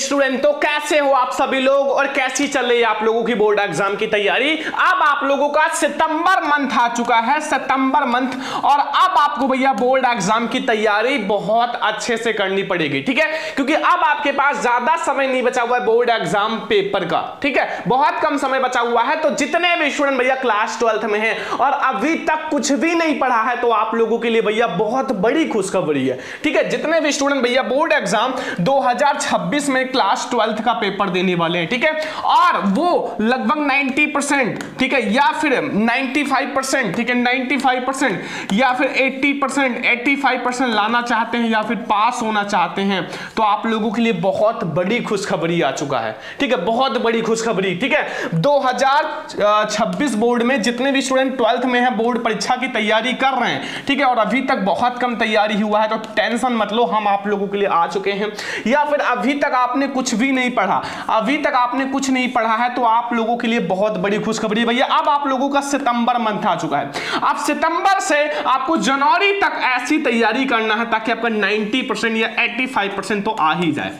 Student, तो कैसे हो आप सभी लोग और कैसी चल रही है आप लोगों की बोर्ड एग्जाम की तैयारी। अब आप लोगों का सितंबर मंथ आ चुका है, सितंबर मंथ, और अब आपको भैया बोर्ड एग्जाम की तैयारी बहुत अच्छे से करनी पड़ेगी, ठीक है, क्योंकि अब आपके पास ज्यादा समय नहीं बचा हुआ है बोर्ड एग्जाम पेपर का, ठीक है, बहुत कम समय बचा हुआ है। तो जितने भी स्टूडेंट भैया क्लास 12th में हैं और अभी तक कुछ भी नहीं पढ़ा है, तो आप लोगों के लिए भैया बहुत बड़ी खुशखबरी है, ठीक है। जितने भी स्टूडेंट भैया बोर्ड एग्जाम 2026 में क्लास 12th का पेपर देने वाले हैं, ठीक है, और वो लगभग 90%, ठीक है, या फिर 95%, ठीक है, 95% या फिर 80%, 85% लाना चाहते हैं या फिर पास होना चाहते हैं, तो आप लोगों के लिए बहुत बड़ी खुशखबरी आ चुका है, ठीक है, बहुत बड़ी खुशखबरी, ठीक है। 2026 बोर्ड में जितने भी स्टूडेंट 12th में है, बोर्ड परीक्षा की तैयारी कर रहे हैं, ठीक है, और अभी तक बहुत कम तैयारी हुआ है, तो टेंशन मत लो, हम आप लोगों के लिए आ चुके हैं। या फिर अभी तक आपने कुछ भी नहीं पढ़ा, अभी तक आपने कुछ नहीं पढ़ा है, तो आप लोगों के लिए बहुत बड़ी खुशखबरी भैया, अब आप लोगों का सितंबर मंथ आ चुका है। अब सितंबर से आपको जनवरी तक ऐसी तैयारी करना है ताकि आपका 90% या 85% तो आ ही जाए,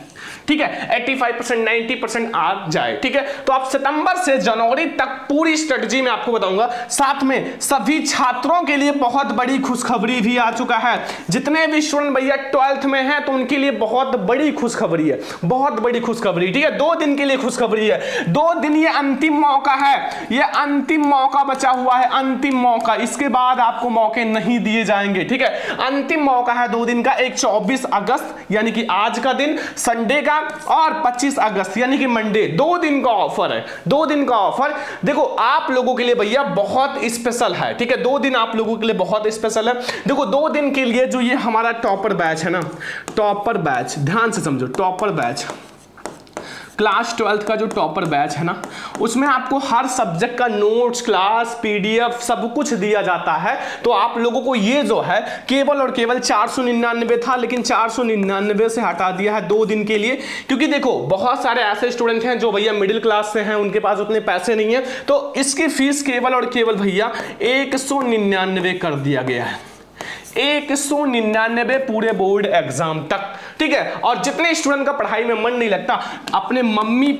ठीक है, 85% 90% आ जाए, ठीक है। तो आप सितंबर से जनवरी तक पूरी स्ट्रेटजी में आपको बताऊंगा। साथ में सभी छात्रों के लिए बहुत बड़ी खुशखबरी भी आ चुका है। जितने भी स्टूडेंट भैया 12th में हैं, तो उनके लिए बहुत बड़ी खुशखबरी है, बहुत बड़ी खुशखबरी, ठीक है। 2 दिन के लिए खुशखबरी है, 2 दिन ये अंतिम मौका है, ये अंतिम मौका बचा हुआ है, अंतिम मौका, इसके बाद आपको मौके नहीं दिए जाएंगे, ठीक है। अंतिम मौका है 2 दिन का, एक 24 अगस्त यानी कि आज का दिन संडे का, और 25 अगस्त यानी कि मंडे, 2 दिन का ऑफर है, 2 दिन का ऑफर। देखो आप लोगों के लिए भैया बहुत स्पेशल है, ठीक है, 2 दिन आप लोगों के लिए बहुत स्पेशल है। देखो 2 दिन के लिए जो ये हमारा टॉपर बैच है ना, टॉपर बैच, ध्यान से समझो, टॉपर बैच, क्लास 12th का जो टॉपर बैच है ना, उसमें आपको हर सब्जेक्ट का नोट्स, क्लास, पीडीएफ सब कुछ दिया जाता है। तो आप लोगों को ये जो है केवल और केवल 499 था, लेकिन 499 से हटा दिया है 2 दिन के लिए, क्योंकि देखो बहुत सारे ऐसे स्टूडेंट हैं जो भैया मिडिल क्लास से हैं, उनके पास उतने पैसे नहीं है, तो इसकी फीस केवल और केवल भैया 199 कर दिया गया है, 199 पूरे बोर्ड एग्जाम तक, ठीक है। और जितने स्टूडेंट का पढ़ाई में मन नहीं लगता, अपने मम्मी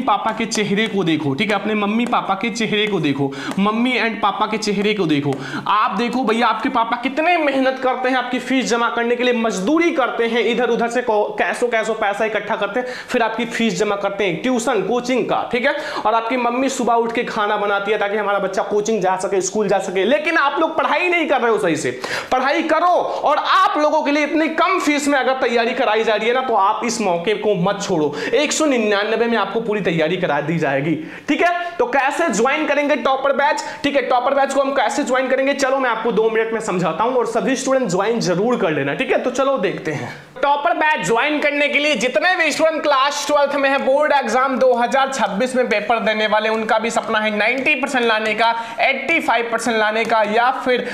पापा के चेहरे को देखो, ठीक है, अपने मम्मी पापा के चेहरे को देखो, मम्मी एंड पापा के चेहरे को देखो। आप देखो भैया आपके पापा कितने मेहनत करते हैं आपकी फीस जमा करने के लिए, मजदूरी करते हैं, इधर उधर से कैसो पैसा इकट्ठा करते हैं, फिर आपकी फीस जमा करते हैं ट्यूशन कोचिंग का, ठीक है। और आपकी मम्मी सुबह उठ के खाना बनाती है ताकि हमारा बच्चा कोचिंग जा सके, स्कूल जा सके, लेकिन आप लोग पढ़ाई नहीं कर रहे हो सही से। पढ़ाई करो, और आप लोगों के लिए इतनी कम फीस में अगर तैयारी कराई जा रही है ना, तो आप इस मौके को मत छोड़ो। 199 में आपको पूरी तैयारी करा दी जाएगी, ठीक है। तो कैसे ज्वाइन करेंगे टॉपर बैच, ठीक है, टॉपर बैच को हम कैसे ज्वाइन करेंगे, चलो मैं आपको 2 मिनट में समझाता हूं, और सभी स्टूडेंट ज्वाइन जरूर कर लेना, ठीक है। तो चलो देखते हैं। टॉपर बैच ज्वाइन करने के लिए जितने भी स्टूडेंट क्लास 12th में है, बोर्ड एग्जाम 2026 में पेपर देने वाले, उनका भी सपना है 90% लाने का, 85% लाने का, या फिर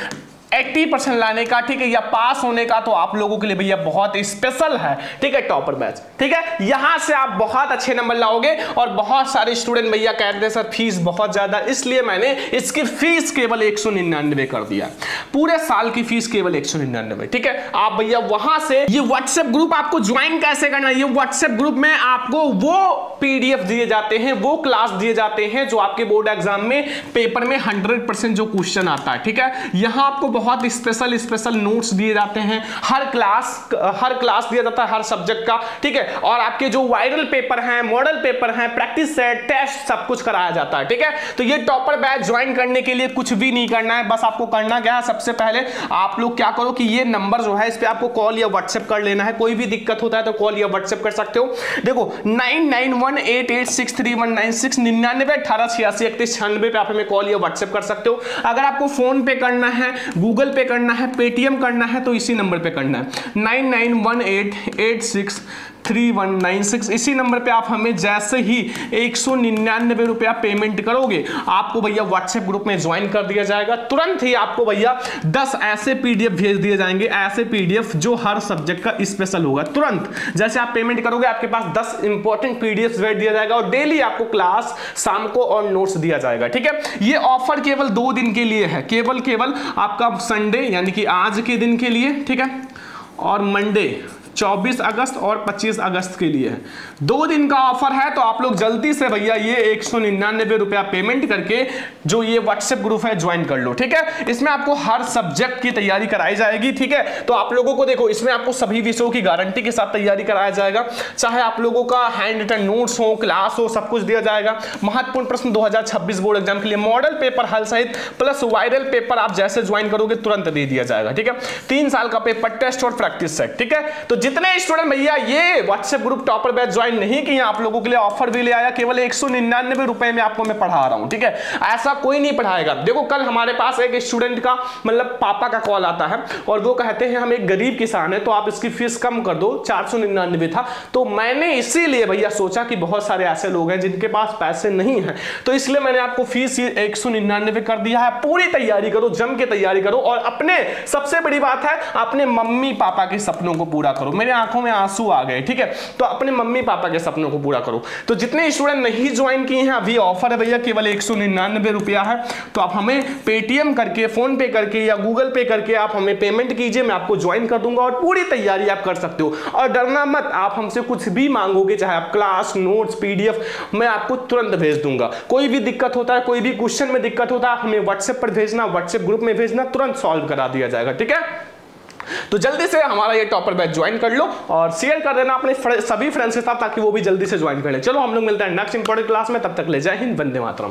80% लाने का, ठीक है, या पास होने का, तो आप लोगों के लिए भैया बहुत स्पेशल है, ठीक है, टॉपर बैच, ठीक है। यहां से आप बहुत अच्छे नंबर लाओगे। और बहुत सारे स्टूडेंट भैया कहते हैं सर फीस बहुत ज्यादा, इसलिए मैंने इसकी फीस केवल 199 कर दिया, पूरे साल की फीस केवल 199, ठीक है। आप भैया वहां से ये व्हाट्सएप ग्रुप आपको ज्वाइन कैसे करना है, ये व्हाट्सएप ग्रुप में आपको वो पीडीएफ दिए जाते हैं, वो क्लास दिए जाते हैं जो आपके बोर्ड एग्जाम में पेपर में 100% जो क्वेश्चन आता है, ठीक है। यहां आपको बहुत स्पेशल नोट्स दिए जाते हैं, हर क्लास दिया जाता है हर सब्जेक्ट का, ठीक है। और आपके जो वायरल पेपर हैं, मॉडल पेपर हैं, प्रैक्टिस सेट, टेस्ट सब कुछ कराया जाता है, ठीक है। तो ये टॉपर बैच ज्वाइन करने के लिए कुछ भी नहीं करना है, बस आपको करना क्या है, सबसे पहले आप लोग क्या करो कि ये नंबर जो है इस पे आपको कॉल या व्हाट्सएप कर लेना है। कोई भी दिक्कत होता है तो कॉल या व्हाट्सएप कर सकते हो। देखो 9918863196 99 18 86 31 96 पे आप हमें कॉल या व्हाट्सएप कर सकते हो। अगर आपको फोन पे करना है, गूगल पे करना है, पेटीएम करना है, तो इसी नंबर पे करना है 9918863196। इसी नंबर पे आप हमें जैसे ही 199 रुपया पेमेंट करोगे, आपको भैया व्हाट्सएप ग्रुप में ज्वाइन कर दिया जाएगा। तुरंत ही आपको भैया 10 ऐसे पीडीएफ भेज दिए जाएंगे, ऐसे पीडीएफ जो हर सब्जेक्ट का स्पेशल होगा। तुरंत जैसे आप पेमेंट करोगे, आपके पास 10 इंपॉर्टेंट पीडीएफ भेज दिया जाएगा, और डेली आपको क्लास शाम को और नोट्स दिया जाएगा, ठीक है। ये ऑफर केवल 2 दिन के लिए है, केवल आपका संडे यानी कि आज के दिन के लिए, ठीक है, और मंडे 24 अगस्त और 25 अगस्त के लिए है। 2 दिन का ऑफर है, तो आप लोग जल्दी से भैया ये 199 रुपया पेमेंट करके जो ये व्हाट्सएप ग्रुप है ज्वाइन कर लो, ठीक है। इसमें आपको हर सब्जेक्ट की तैयारी कराई जाएगी, ठीक है। तो आप लोगों को देखो, इसमें आपको सभी विषयों की गारंटी के साथ तैयारी कराया जाएगा, चाहे आप लोगों का हैंड रिटन नोट्स हो, क्लास हो, सब कुछ दिया जाएगा। महत्वपूर्ण प्रश्न 2026 बोर्ड एग्जाम के लिए मॉडल पेपर हल सहित प्लस वायरल पेपर आप जैसे ज्वाइन करोगे तुरंत दे दिया जाएगा, ठीक है। 3 साल का पेपर टेस्ट और प्रैक्टिस सेट, ठीक है। तो जितने स्टूडेंट भैया ये WhatsApp group topper batch join नहीं किए, आप लोगों के लिए ऑफर भी ले आया, केवल 199 रुपए में आपको मैं पढ़ा रहा हूं, ठीक है। ऐसा कोई नहीं पढ़ाएगा। देखो कल हमारे पास एक स्टूडेंट का मतलब पापा का कॉल आता है और वो कहते हैं हम एक गरीब किसान है, तो आप इसकी फीस कम कर दो, 499 था। तो मैंने इसीलिए भैया सोचा कि बहुत सारे ऐसे लोग हैं जिनके पास पैसे नहीं है, तो इसलिए मैंने आपको फीस 199 कर दिया है। पूरी तैयारी करो, जम के तैयारी करो, और अपने सबसे बड़ी बात है अपने मम्मी पापा के सपनों को पूरा करो। मेरे आंखों में आंसू आ गए, ठीक है। तो अपने मम्मी पापा के सपनों को पूरा करो। तो जितने स्टूडेंट नहीं ज्वाइन किए हैं, अभी ऑफर है भैया, केवल 199 रुपया है। तो आप हमें पेटीएम करके, फोन पे करके या गूगल पे करके आप हमें पेमेंट कीजिए, मैं आपको ज्वाइन कर दूंगा और पूरी तैयारी आप कर सकते हो। और डरना मत, आप हमसे कुछ भी मांगोगे, चाहे आप क्लास नोट्स पीडीएफ, मैं आपको तुरंत भेज दूंगा। कोई भी दिक्कत होता है, कोई भी क्वेश्चन में दिक्कत होता है, हमें व्हाट्सएप पर भेजना, व्हाट्सएप ग्रुप में भेजना, तुरंत सॉल्व करा दिया जाएगा, ठीक है। तो जल्दी से हमारा ये टॉपर बैच ज्वाइन कर लो और शेयर कर देना अपने सभी फ्रेंड्स के साथ, ताकि वो भी जल्दी से ज्वाइन कर ले। चलो हम लोग मिलते हैं नेक्स्ट इंपॉर्टेंट क्लास में, तब तक ले जय हिंद, वंदे मातरम।